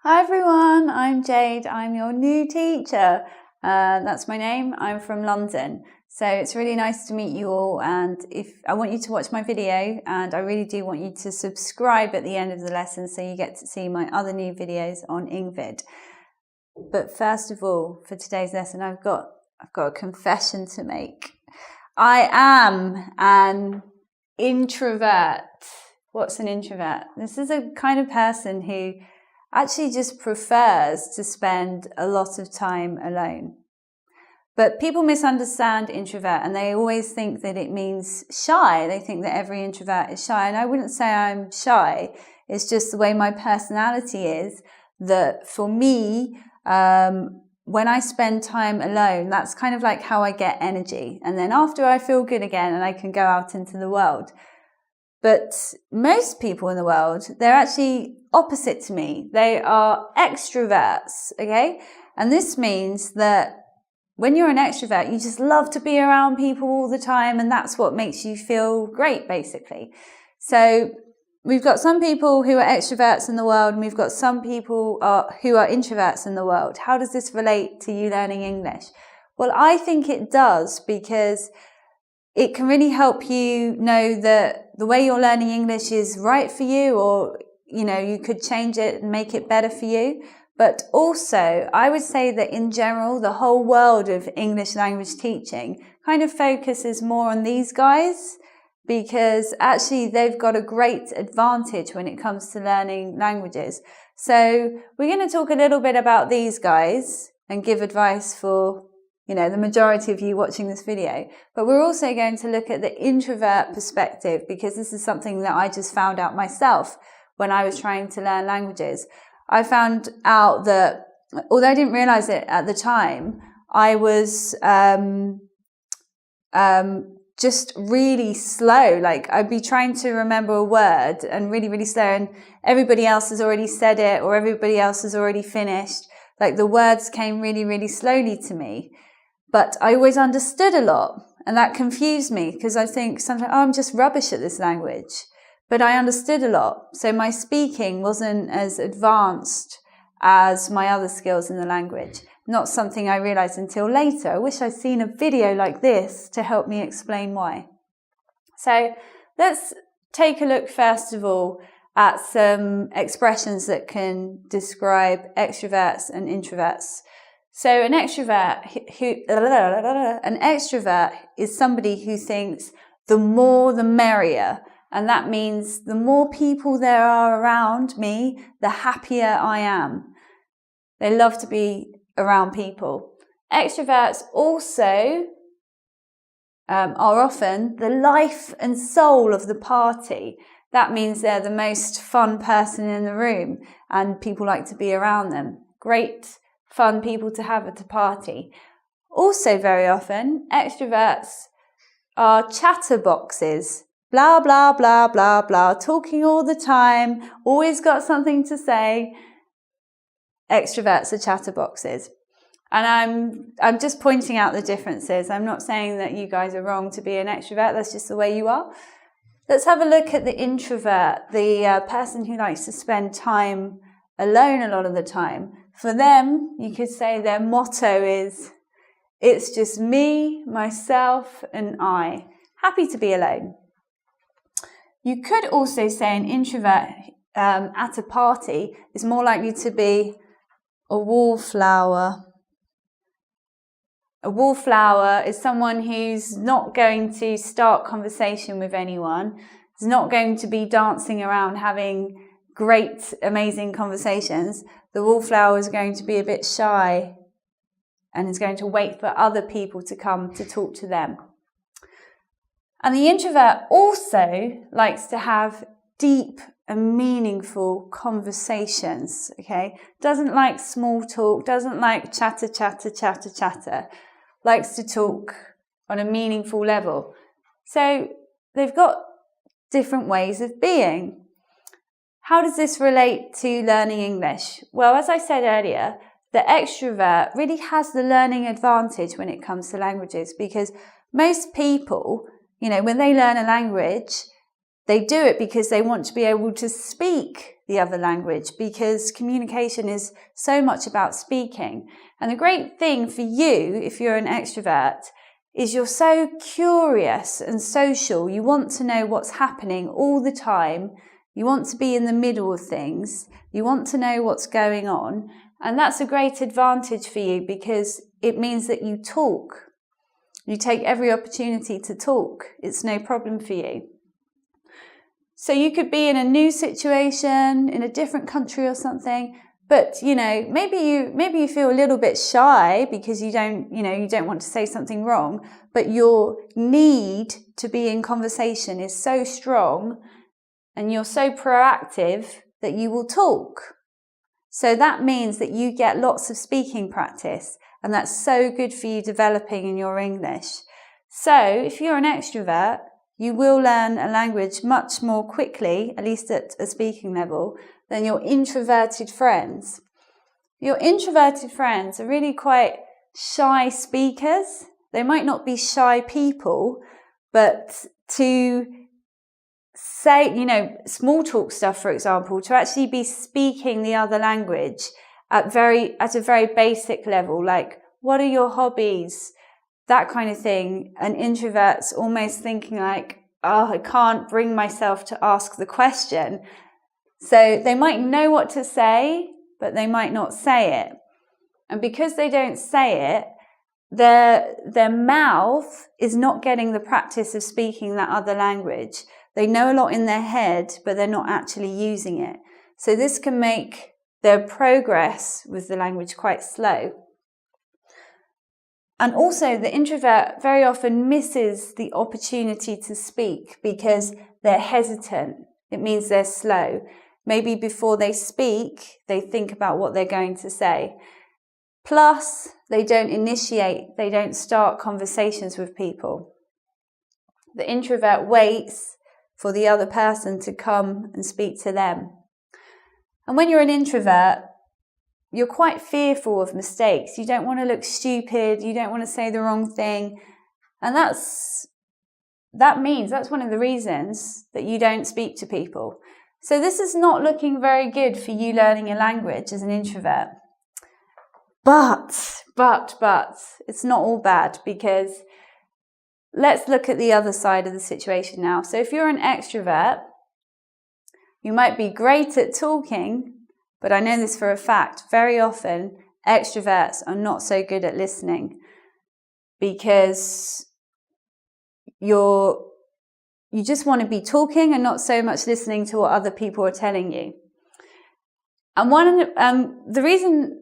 Hi everyone, I'm Jade. I'm your new teacher. That's my name. I'm from London. So it's really nice to meet you all, and if I want you to watch my video, and I really do want you to subscribe at the end of the lesson so you get to see my other new videos on Ingvid. But first of all, for today's lesson, I've got a confession to make. I am an introvert. What's an introvert? This is a kind of person who actually just prefers to spend a lot of time alone. But people misunderstand introvert, and they always think that it means shy. They think that every introvert is shy, and I wouldn't say I'm shy. It's just the way my personality is, that for me, when I spend time alone, that's kind of like how I get energy. And then after, I feel good again and I can go out into the world. But most people in the world, they're actually opposite to me. They are extroverts, okay? And this means that when you're an extrovert, you just love to be around people all the time, and that's what makes you feel great, basically. So we've got some people who are extroverts in the world, and we've got some people who are introverts in the world. How does this relate to you learning English? Well, I think it does, because it can really help you know that the way you're learning English is right for you, or, you know, you could change it and make it better for you. But also, I would say that in general, the whole world of English language teaching kind of focuses more on these guys, because actually they've got a great advantage when it comes to learning languages. So we're going to talk a little bit about these guys and give advice for, you know, the majority of you watching this video. But we're also going to look at the introvert perspective, because this is something that I just found out myself when I was trying to learn languages. I found out that, although I didn't realize it at the time, I was just really slow. Like, I'd be trying to remember a word and really, really slow, and everybody else has already said it, or everybody else has already finished. Like, the words came really, really slowly to me. But I always understood a lot, and that confused me, because I think sometimes, oh, I'm just rubbish at this language. But I understood a lot, so my speaking wasn't as advanced as my other skills in the language. Not something I realized until later. I wish I'd seen a video like this to help me explain why. So let's take a look first of all at some expressions that can describe extroverts and introverts. So an extrovert is somebody who thinks the more the merrier. And that means the more people there are around me, the happier I am. They love to be around people. Extroverts also are often the life and soul of the party. That means they're the most fun person in the room, and people like to be around them. Great, fun people to have at a party. Also, very often, extroverts are chatterboxes. Blah, blah, blah, blah, blah, talking all the time, always got something to say. Extroverts are chatterboxes. And I'm just pointing out the differences. I'm not saying that you guys are wrong to be an extrovert. That's just the way you are. Let's have a look at the introvert, the person who likes to spend time alone a lot of the time. For them, you could say their motto is, it's just me, myself, and I. Happy to be alone. You could also say an introvert at a party is more likely to be a wallflower. A wallflower is someone who's not going to start conversation with anyone, is not going to be dancing around having great, amazing conversations. The wallflower is going to be a bit shy and is going to wait for other people to come to talk to them. And the introvert also likes to have deep and meaningful conversations, okay? Doesn't like small talk, doesn't like chatter, chatter, chatter, chatter. Likes to talk on a meaningful level. So they've got different ways of being. How does this relate to learning English? Well, as I said earlier, the extrovert really has the learning advantage when it comes to languages, because most people, you know, when they learn a language, They do it because they want to be able to speak the other language, because communication is so much about speaking. And the great thing for you, if you're an extrovert, is you're so curious and social. You want to know what's happening all the time. You want to be in the middle of things. You want to know what's going on. And that's a great advantage for you, because it means that you talk. You take every opportunity to talk. It's no problem for you. So you could be in a new situation, in a different country or something, but, maybe you feel a little bit shy because you don't want to say something wrong, but your need to be in conversation is so strong and you're so proactive that you will talk. So that means that you get lots of speaking practice, and that's so good for you developing in your English. So if you're an extrovert, you will learn a language much more quickly, at least at a speaking level, than your introverted friends. Your introverted friends are really quite shy speakers. They might not be shy people, but to say, small talk stuff, for example, to actually be speaking the other language at a very basic level, like, what are your hobbies? That kind of thing. An introvert's almost thinking like, I can't bring myself to ask the question. So they might know what to say, but they might not say it. And because they don't say it, their mouth is not getting the practice of speaking that other language. They know a lot in their head, but they're not actually using it. So this can make their progress with the language quite slow. And also, the introvert very often misses the opportunity to speak because they're hesitant. It means they're slow. Maybe before they speak, they think about what they're going to say. Plus, they don't start conversations with people. The introvert waits for the other person to come and speak to them. And when you're an introvert, you're quite fearful of mistakes. You don't want to look stupid. You don't want to say the wrong thing. And that's one of the reasons that you don't speak to people. So this is not looking very good for you learning a language as an introvert. But, it's not all bad, because let's look at the other side of the situation now. So if you're an extrovert, you might be great at talking, but I know this for a fact, very often extroverts are not so good at listening, because you just want to be talking and not so much listening to what other people are telling you. And the reason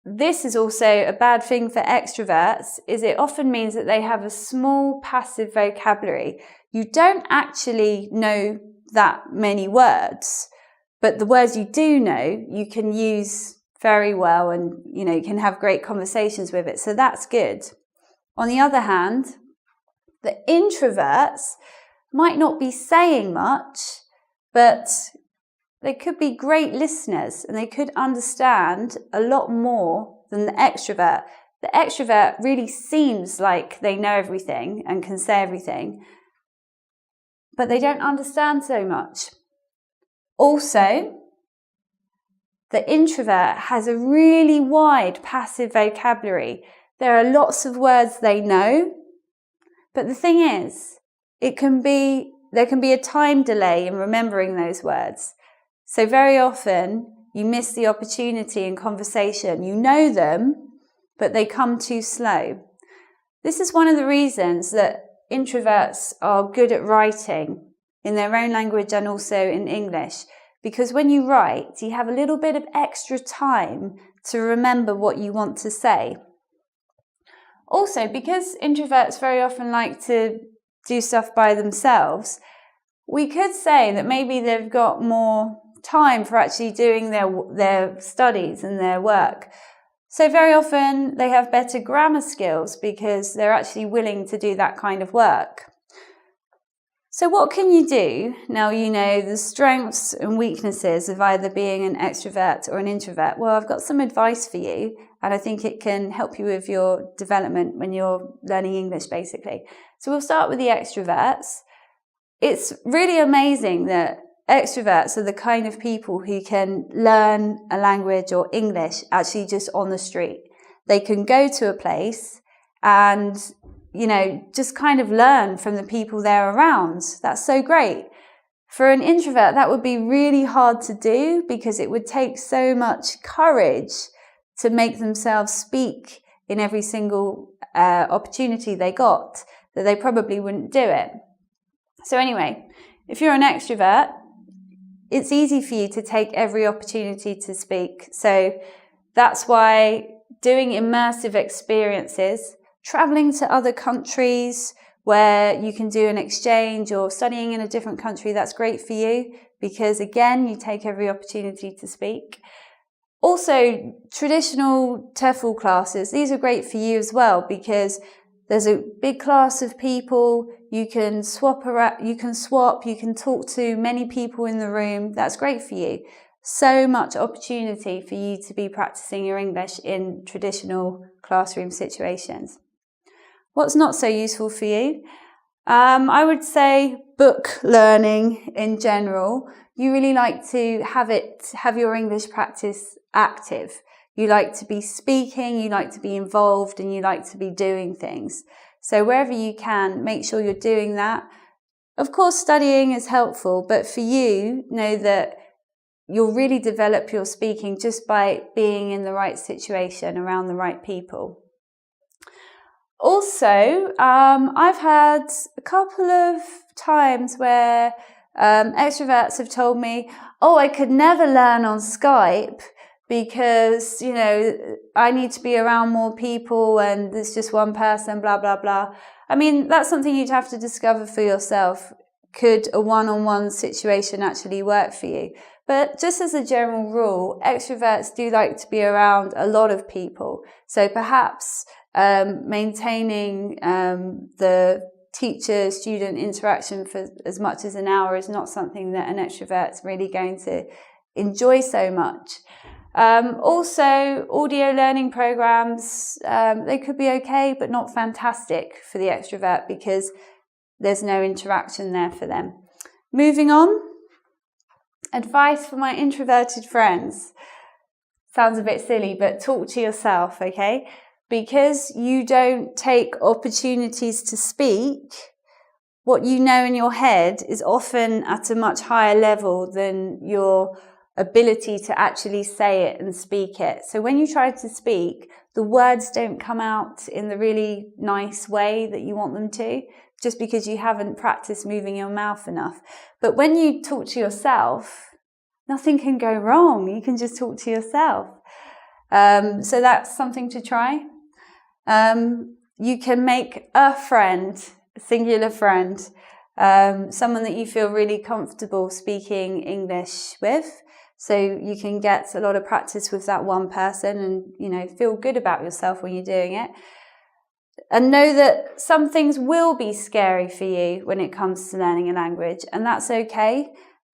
this is also a bad thing for extroverts is it often means that they have a small passive vocabulary. You don't actually know that many words, but the words you do know, you can use very well, and you can have great conversations with it. So that's good. On the other hand, the introverts might not be saying much, but they could be great listeners, and they could understand a lot more than the extrovert. The extrovert really seems like they know everything and can say everything, but they don't understand so much. Also, the introvert has a really wide passive vocabulary. There are lots of words they know, but the thing is, there can be a time delay in remembering those words. So very often you miss the opportunity in conversation. You know them, but they come too slow. This is one of the reasons that introverts are good at writing in their own language and also in English, because when you write, you have a little bit of extra time to remember what you want to say. Also, because introverts very often like to do stuff by themselves, we could say that maybe they've got more time for actually doing their studies and their work. So very often they have better grammar skills because they're actually willing to do that kind of work. So what can you do now you know the strengths and weaknesses of either being an extrovert or an introvert? Well, I've got some advice for you, and I think it can help you with your development when you're learning English, basically. So we'll start with the extroverts. it's really amazing that extroverts are the kind of people who can learn a language or English actually just on the street. They can go to a place and, just kind of learn from the people they're around. That's so great. For an introvert, that would be really hard to do because it would take so much courage to make themselves speak in every single opportunity they got, that they probably wouldn't do it. So anyway, if you're an extrovert, it's easy for you to take every opportunity to speak. So that's why doing immersive experiences, traveling to other countries where you can do an exchange or studying in a different country, that's great for you because, again, you take every opportunity to speak. Also, traditional TEFL classes, these are great for you as well because there's a big class of people, you can swap, you can talk to many people in the room. That's great for you. So much opportunity for you to be practicing your English in traditional classroom situations. What's not so useful for you? I would say book learning in general. You really like to have your English practice active. You like to be speaking, you like to be involved, and you like to be doing things. So wherever you can, make sure you're doing that. Of course, studying is helpful, but for you, know that you'll really develop your speaking just by being in the right situation around the right people. Also, I've had a couple of times where extroverts have told me, I could never learn on Skype because, I need to be around more people and there's just one person, blah, blah, blah. I mean, that's something you'd have to discover for yourself. Could a one-on-one situation actually work for you? But just as a general rule, extroverts do like to be around a lot of people. So perhaps maintaining the teacher-student interaction for as much as an hour is not something that an extrovert's really going to enjoy so much. Also, audio learning programs, they could be okay, but not fantastic for the extrovert because there's no interaction there for them. Moving on, advice for my introverted friends. Sounds a bit silly, but talk to yourself, okay? Because you don't take opportunities to speak, what you know in your head is often at a much higher level than your ability to actually say it and speak it. So when you try to speak, the words don't come out in the really nice way that you want them to, just because you haven't practiced moving your mouth enough. But when you talk to yourself, nothing can go wrong. You can just talk to yourself. So that's something to try. You can make a friend, a singular friend, someone that you feel really comfortable speaking English with. So you can get a lot of practice with that one person and, feel good about yourself when you're doing it. And know that some things will be scary for you when it comes to learning a language, and that's okay.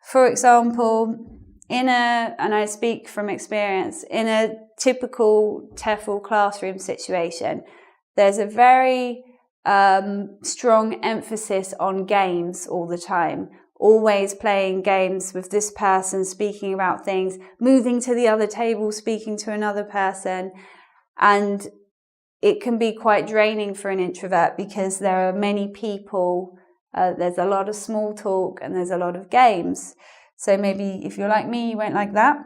For example, and I speak from experience, in a typical TEFL classroom situation, there's a very strong emphasis on games all the time. Always playing games with this person, speaking about things, moving to the other table, speaking to another person. And it can be quite draining for an introvert because there are many people, there's a lot of small talk and there's a lot of games. So maybe if you're like me, you won't like that.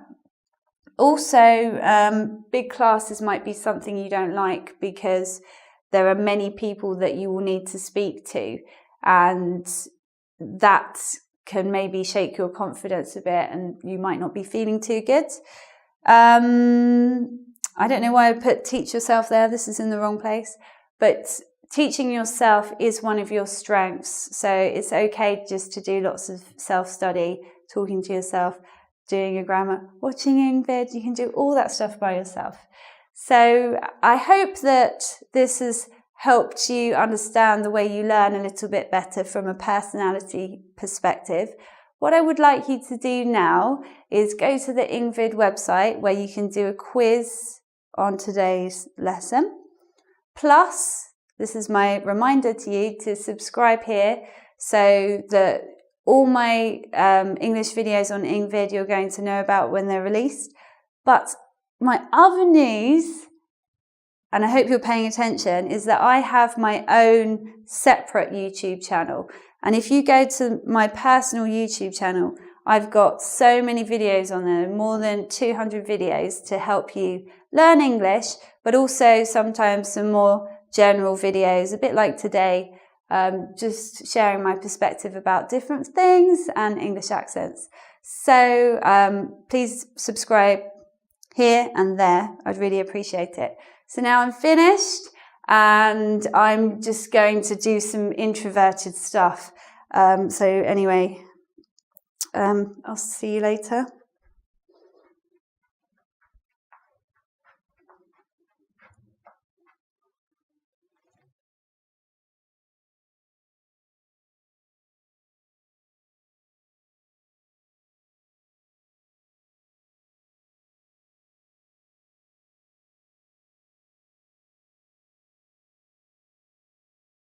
Also, big classes might be something you don't like because there are many people that you will need to speak to, and that can maybe shake your confidence a bit and you might not be feeling too good. I don't know why I put teach yourself there. This is in the wrong place. But teaching yourself is one of your strengths. So it's okay just to do lots of self-study, talking to yourself, doing your grammar, watching Ingvid. You can do all that stuff by yourself. So I hope that this has helped you understand the way you learn a little bit better from a personality perspective. What I would like you to do now is go to the Ingvid website where you can do a quiz on today's lesson. Plus, this is my reminder to you to subscribe here so that all my English videos on Ingvid you're going to know about when they're released. But my other news, and I hope you're paying attention, is that I have my own separate YouTube channel. And if you go to my personal YouTube channel, I've got so many videos on there, more than 200 videos to help you learn English, but also sometimes some more general videos, a bit like today, just sharing my perspective about different things and English accents. So please subscribe here and there. I'd really appreciate it. So now I'm finished and I'm just going to do some introverted stuff. So anyway, I'll see you later.